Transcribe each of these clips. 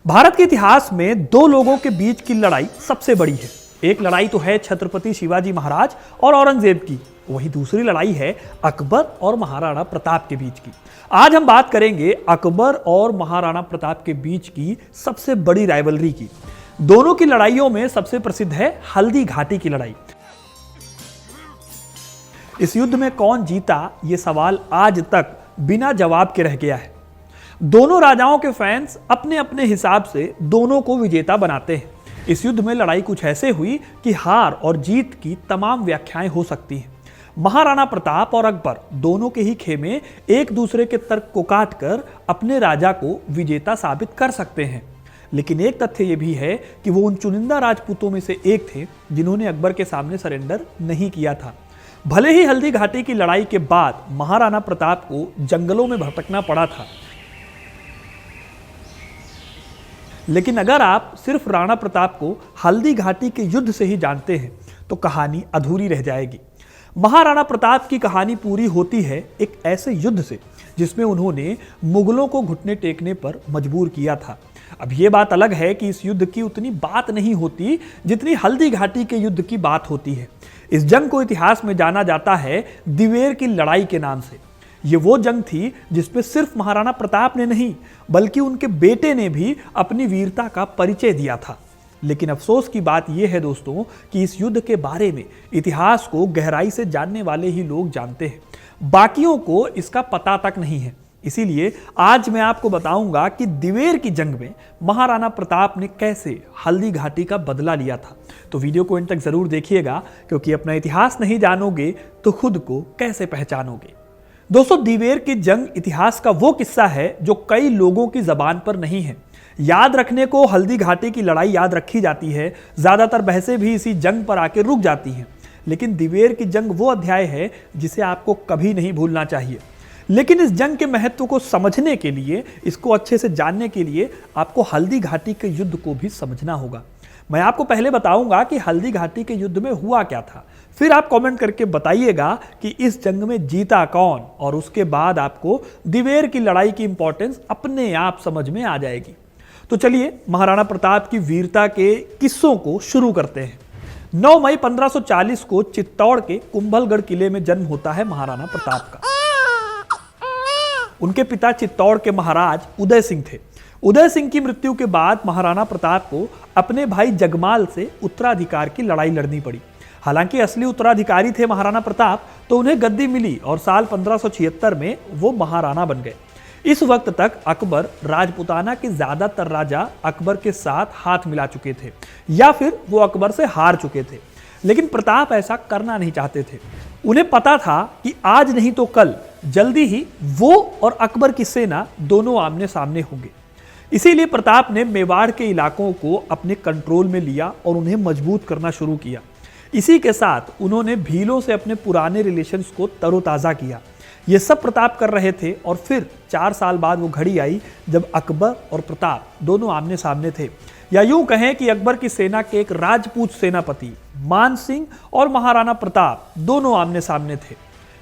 भारत के इतिहास में दो लोगों के बीच की लड़ाई सबसे बड़ी है। एक लड़ाई तो है छत्रपति शिवाजी महाराज और औरंगजेब की, वहीं दूसरी लड़ाई है अकबर और महाराणा प्रताप के बीच की। आज हम बात करेंगे अकबर और महाराणा प्रताप के बीच की सबसे बड़ी राइवलरी की। दोनों की लड़ाइयों में सबसे प्रसिद्ध है हल्दी घाटी की लड़ाई। इस युद्ध में कौन जीता, यह सवाल आज तक बिना जवाब के रह गया है। दोनों राजाओं के फैंस अपने अपने हिसाब से दोनों को विजेता बनाते हैं। इस युद्ध में लड़ाई कुछ ऐसे हुई कि हार और जीत की तमाम व्याख्याएं हो सकती हैं। महाराणा प्रताप और अकबर दोनों के ही खेमे एक दूसरे के तर्क को काटकर अपने राजा को विजेता साबित कर सकते हैं। लेकिन एक तथ्य यह भी है कि वो उन चुनिंदा राजपूतों में से एक थे जिन्होंने अकबर के सामने सरेंडर नहीं किया था। भले ही हल्दी घाटी की लड़ाई के बाद महाराणा प्रताप को जंगलों में भटकना पड़ा था, लेकिन अगर आप सिर्फ राणा प्रताप को हल्दी घाटी के युद्ध से ही जानते हैं तो कहानी अधूरी रह जाएगी। महाराणा प्रताप की कहानी पूरी होती है एक ऐसे युद्ध से जिसमें उन्होंने मुगलों को घुटने टेकने पर मजबूर किया था। अब यह बात अलग है कि इस युद्ध की उतनी बात नहीं होती जितनी हल्दी घाटी के युद्ध की बात होती है। इस जंग को इतिहास में जाना जाता है दिवेर की लड़ाई के नाम से। ये वो जंग थी जिसमें सिर्फ महाराणा प्रताप ने नहीं बल्कि उनके बेटे ने भी अपनी वीरता का परिचय दिया था। लेकिन अफसोस की बात यह है दोस्तों कि इस युद्ध के बारे में इतिहास को गहराई से जानने वाले ही लोग जानते हैं, बाकियों को इसका पता तक नहीं है। इसीलिए आज मैं आपको बताऊंगा कि दिवेर की जंग में महाराणा प्रताप ने कैसे हल्दी घाटी का बदला लिया था। तो वीडियो को अंत तक जरूर देखिएगा, क्योंकि अपना इतिहास नहीं जानोगे तो खुद को कैसे पहचानोगे। दोस्तों, दिवेर की जंग इतिहास का वो किस्सा है जो कई लोगों की जबान पर नहीं है। याद रखने को हल्दी घाटी की लड़ाई याद रखी जाती है, ज्यादातर बहसें भी इसी जंग पर आके रुक जाती हैं। लेकिन दिवेर की जंग वो अध्याय है जिसे आपको कभी नहीं भूलना चाहिए। लेकिन इस जंग के महत्व को समझने के लिए, इसको अच्छे से जानने के लिए आपको हल्दी घाटी के युद्ध को भी समझना होगा। मैं आपको पहले बताऊंगा कि हल्दी घाटी के युद्ध में हुआ क्या था, फिर आप कमेंट करके बताइएगा कि इस जंग में जीता कौन, और उसके बाद आपको दिवेर की लड़ाई की इंपॉर्टेंस अपने आप समझ में आ जाएगी। तो चलिए महाराणा प्रताप की वीरता के किस्सों को शुरू करते हैं। 9 मई 1540 को चित्तौड़ के कुंभलगढ़ किले में जन्म होता है महाराणा प्रताप का। उनके पिता चित्तौड़ के महाराज उदय सिंह थे। उदय सिंह की मृत्यु के बाद महाराणा प्रताप को अपने भाई जगमाल से उत्तराधिकार की लड़ाई लड़नी पड़ी। हालांकि असली उत्तराधिकारी थे महाराणा प्रताप, तो उन्हें गद्दी मिली और साल 1576 में वो महाराणा बन गए। इस वक्त तक अकबर राजपूताना के ज्यादातर राजा अकबर के साथ हाथ मिला चुके थे या फिर वो अकबर से हार चुके थे। लेकिन प्रताप ऐसा करना नहीं चाहते थे। उन्हें पता था कि आज नहीं तो कल जल्दी ही वो और अकबर की सेना दोनों आमने सामने होंगे। इसीलिए प्रताप ने मेवाड़ के इलाकों को अपने कंट्रोल में लिया और उन्हें मजबूत करना शुरू किया। इसी के साथ उन्होंने भीलों से अपने पुराने रिलेशंस को तरोताज़ा किया। ये सब प्रताप कर रहे थे और फिर 4 साल बाद वो घड़ी आई जब अकबर और प्रताप दोनों आमने सामने थे। या यूं कहें कि अकबर की सेना के एक राजपूत सेनापति मान सिंह और महाराणा प्रताप दोनों आमने सामने थे।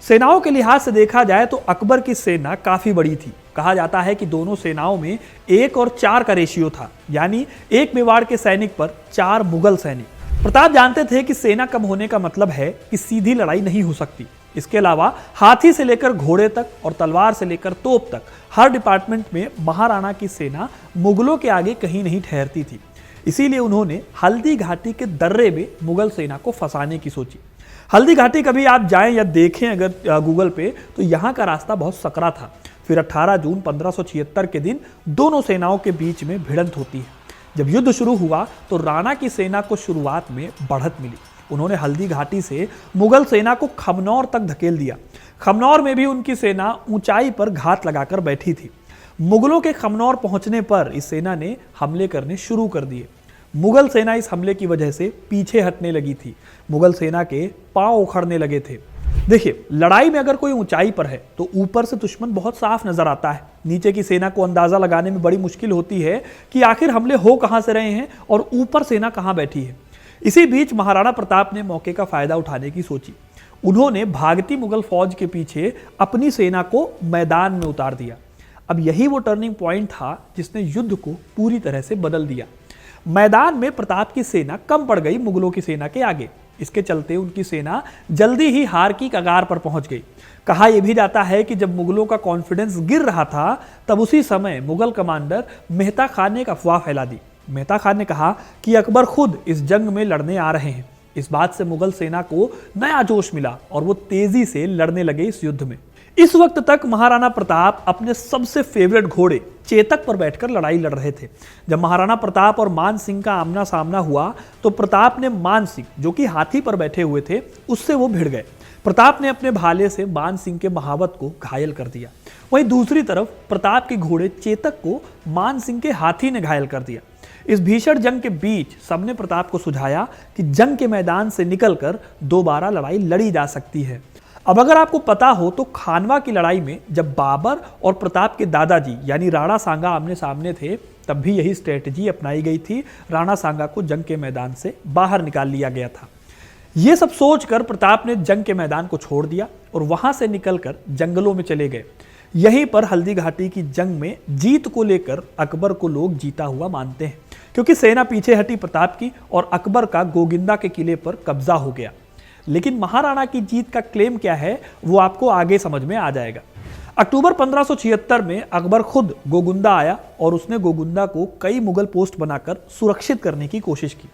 सेनाओं के लिहाज से देखा जाए तो अकबर की सेना काफी बड़ी थी। कहा जाता है कि दोनों सेनाओं में 1 और 4 का रेशियो था, यानी एक मेवाड़ के सैनिक पर 4 मुगल सैनिक। प्रताप जानते थे कि सेना कम होने का मतलब है कि सीधी लड़ाई नहीं हो सकती। इसके अलावा हाथी से लेकर घोड़े तक और तलवार से लेकर तोप तक हर डिपार्टमेंट में महाराणा की सेना मुगलों के आगे कहीं नहीं ठहरती थी। इसीलिए उन्होंने हल्दी घाटी के दर्रे में मुगल सेना को फंसाने की सोची। हल्दी घाटी कभी आप जाएं या देखें अगर गूगल पे, तो यहाँ का रास्ता बहुत सकरा था। फिर 18 जून 1576 के दिन दोनों सेनाओं के बीच में भिड़ंत होती है। जब युद्ध शुरू हुआ तो राणा की सेना को शुरुआत में बढ़त मिली। उन्होंने हल्दी घाटी से मुगल सेना को खमनौर तक धकेल दिया। खमनौर में भी उनकी सेना ऊंचाई पर घात लगाकर बैठी थी। मुगलों के खमनौर पहुंचने पर इस सेना ने हमले करने शुरू कर दिए। मुगल सेना इस हमले की वजह से पीछे हटने लगी थी। मुगल सेना के पांव उखड़ने लगे थे। देखिए, लड़ाई में अगर कोई ऊंचाई पर है तो ऊपर से दुश्मन बहुत साफ नजर आता है। नीचे की सेना को अंदाजा लगाने में बड़ी मुश्किल होती है कि आखिर हमले हो कहां से रहे हैं और ऊपर सेना कहां बैठी है। इसी बीच महाराणा प्रताप ने मौके का फायदा उठाने की सोची। उन्होंने भागती मुगल फौज के पीछे अपनी सेना को मैदान में उतार दिया। अब यही वो टर्निंग पॉइंट था जिसने युद्ध को पूरी तरह से बदल दिया। मैदान में प्रताप की सेना कम पड़ गई मुगलों की सेना के आगे। इसके चलते उनकी सेना जल्दी ही हार की कगार पर पहुंच गई। कहा यह भी जाता है कि जब मुगलों का कॉन्फिडेंस गिर रहा था तब उसी समय मुगल कमांडर मेहता खान ने एक अफवाह फैला दी। मेहता खान ने कहा कि अकबर खुद इस जंग में लड़ने आ रहे हैं। इस बात से मुगल सेना को नया जोश मिला और वो तेजी से लड़ने लगे इस युद्ध में। इस वक्त तक महाराणा प्रताप अपने सबसे फेवरेट घोड़े चेतक पर बैठकर लड़ाई लड़ रहे थे। जब महाराणा प्रताप और मान सिंह का आमना सामना हुआ तो प्रताप ने मान सिंह, जो कि हाथी पर बैठे हुए थे, उससे वो भिड़ गए। प्रताप ने अपने भाले से मान सिंह के महावत को घायल कर दिया। वहीं दूसरी तरफ प्रताप के घोड़े चेतक को मान सिंह के हाथी ने घायल कर दिया। इस भीषण जंग के बीच सबने प्रताप को सुझाया कि जंग के मैदान से निकलकर दोबारा लड़ाई लड़ी जा सकती है। अब अगर आपको पता हो तो खानवा की लड़ाई में जब बाबर और प्रताप के दादाजी यानी राणा सांगा आमने सामने थे, तब भी यही स्ट्रेटजी अपनाई गई थी। राणा सांगा को जंग के मैदान से बाहर निकाल लिया गया था। ये सब सोचकर प्रताप ने जंग के मैदान को छोड़ दिया और वहां से निकलकर जंगलों में चले गए। यहीं पर हल्दी घाटी की जंग में जीत को लेकर अकबर को लोग जीता हुआ मानते हैं, क्योंकि सेना पीछे हटी प्रताप की और अकबर का गोगिंदा के किले पर कब्जा हो गया। लेकिन महाराणा की जीत का क्लेम क्या है वो आपको आगे समझ में आ जाएगा। अक्टूबर 1576 में अकबर खुद गोगुंदा आया और उसने गोगुंदा को कई मुगल पोस्ट बनाकर सुरक्षित करने की कोशिश की।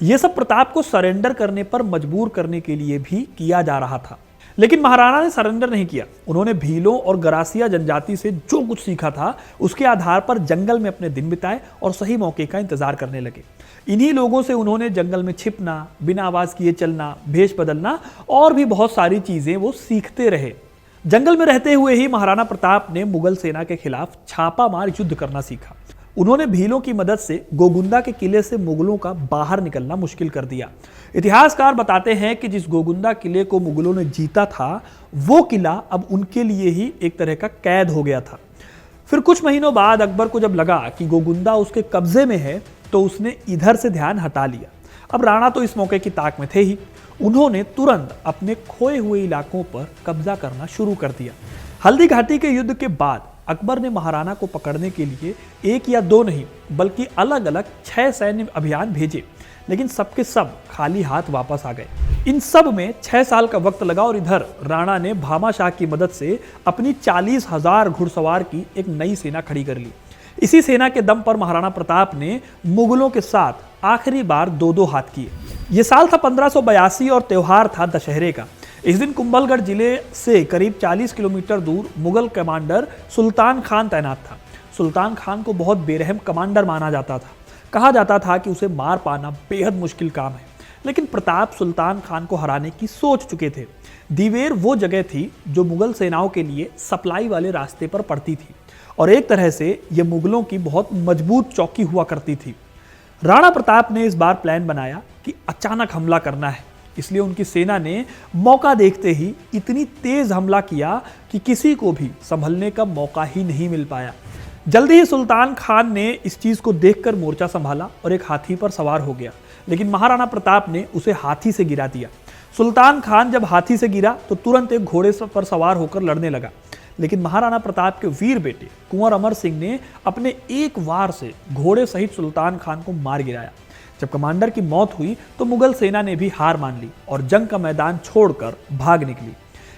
यह सब प्रताप को सरेंडर करने पर मजबूर करने के लिए भी किया जा रहा था। लेकिन महाराणा ने सरेंडर नहीं किया। उन्होंने भीलों और गरासिया जनजाति से जो कुछ सीखा था उसके आधार पर जंगल में अपने दिन बिताए और सही मौके का इंतजार करने लगे। इन्हीं लोगों से उन्होंने जंगल में छिपना, बिना आवाज किए चलना, भेष बदलना और भी बहुत सारी चीजें वो सीखते रहे। जंगल में रहते हुए ही महाराणा प्रताप ने मुगल सेना के खिलाफ छापामार युद्ध करना सीखा। उन्होंने भीलों की मदद से गोगुंदा के किले से मुगलों का बाहर निकलना मुश्किल कर दिया। इतिहासकार बताते हैं कि जिस गोगुंदा किले को मुगलों ने जीता था वो किला अब उनके लिए ही एक तरह का कैद हो गया था। फिर कुछ महीनों बाद अकबर को जब लगा कि गोगुंदा उसके कब्जे में है तो उसने इधर से ध्यान हटा लिया। अब राणा तो इस मौके की ताक में थे ही। उन्होंने तुरंत अपने खोए हुए इलाकों पर कब्जा करना शुरू कर दिया। हल्दी घाटी के युद्ध के बाद अकबर ने महाराणा को पकड़ने के लिए एक या दो नहीं बल्कि अलग अलग 6 सैन्य अभियान भेजे, लेकिन सबके सब खाली हाथ वापस आ गए। इन सब में 6 साल का वक्त लगा और इधर राणा ने भामा शाह की मदद से अपनी 40,000 घुड़सवार की एक नई सेना खड़ी कर ली। इसी सेना के दम पर महाराणा प्रताप ने मुगलों के साथ आखिरी बार 2-2 हाथ किए। ये साल था 1582 और त्योहार था दशहरे का। इस दिन कुंभलगढ़ जिले से करीब 40 किलोमीटर दूर मुगल कमांडर सुल्तान खान तैनात था। सुल्तान खान को बहुत बेरहम कमांडर माना जाता था। कहा जाता था कि उसे मार पाना बेहद मुश्किल काम है, लेकिन प्रताप सुल्तान खान को हराने की सोच चुके थे। दिवेर वो जगह थी जो मुगल सेनाओं के लिए सप्लाई वाले रास्ते पर पड़ती थी और एक तरह से यह मुगलों की बहुत मजबूत चौकी हुआ करती थी। राणा प्रताप ने इस बार प्लान बनाया कि अचानक हमला करना है, इसलिए उनकी सेना ने मौका देखते ही इतनी तेज हमला किया कि किसी को भी संभलने का मौका ही नहीं मिल पाया। जल्दी ही सुल्तान खान ने इस चीज को देखकर मोर्चा संभाला और एक हाथी पर सवार हो गया, लेकिन महाराणा प्रताप ने उसे हाथी से गिरा दिया। सुल्तान खान जब हाथी से गिरा तो तुरंत एक घोड़े पर सवार होकर लड़ने लगा, लेकिन महाराणा प्रताप के वीर बेटे कुंवर अमर सिंह ने अपने एक वार से घोड़े सहित सुल्तान खान को मार गिराया। जब कमांडर की मौत हुई तो मुगल सेना ने भी हार मान ली और जंग का मैदान छोड़कर भाग निकली।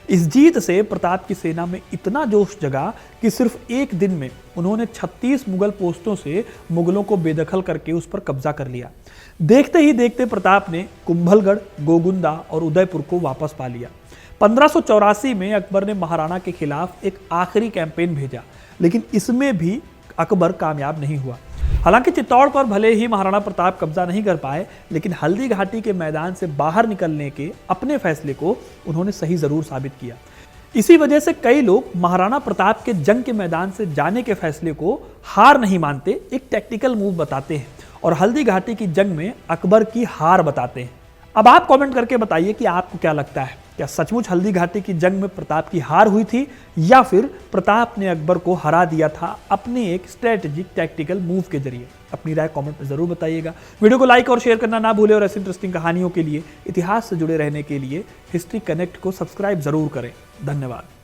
इस जीत से प्रताप की सेना में इतना जोश जगा कि सिर्फ एक दिन में उन्होंने 36 मुगल पोस्टों से मुगलों को बेदखल करके उस पर कब्जा कर लिया। देखते ही देखते प्रताप ने कुंभलगढ़, गोगुंदा और उदयपुर को वापस पा लिया। 1584 में अकबर ने महाराणा के खिलाफ एक आखिरी कैंपेन भेजा, लेकिन इसमें भी अकबर कामयाब नहीं हुआ। हालांकि चित्तौड़ पर भले ही महाराणा प्रताप कब्जा नहीं कर पाए, लेकिन हल्दी घाटी के मैदान से बाहर निकलने के अपने फैसले को उन्होंने सही जरूर साबित किया। इसी वजह से कई लोग महाराणा प्रताप के जंग के मैदान से जाने के फैसले को हार नहीं मानते, एक टैक्टिकल मूव बताते हैं और हल्दी घाटी की जंग में अकबर की हार बताते हैं। अब आप कमेंट करके बताइए कि आपको क्या लगता है, क्या सचमुच हल्दी घाटी की जंग में प्रताप की हार हुई थी या फिर प्रताप ने अकबर को हरा दिया था अपने एक स्ट्रेटेजिक टैक्टिकल मूव के जरिए? अपनी राय कमेंट में जरूर बताइएगा। वीडियो को लाइक और शेयर करना ना भूलें और ऐसी इंटरेस्टिंग कहानियों के लिए, इतिहास से जुड़े रहने के लिए हिस्ट्री कनेक्ट को सब्सक्राइब जरूर करें। धन्यवाद।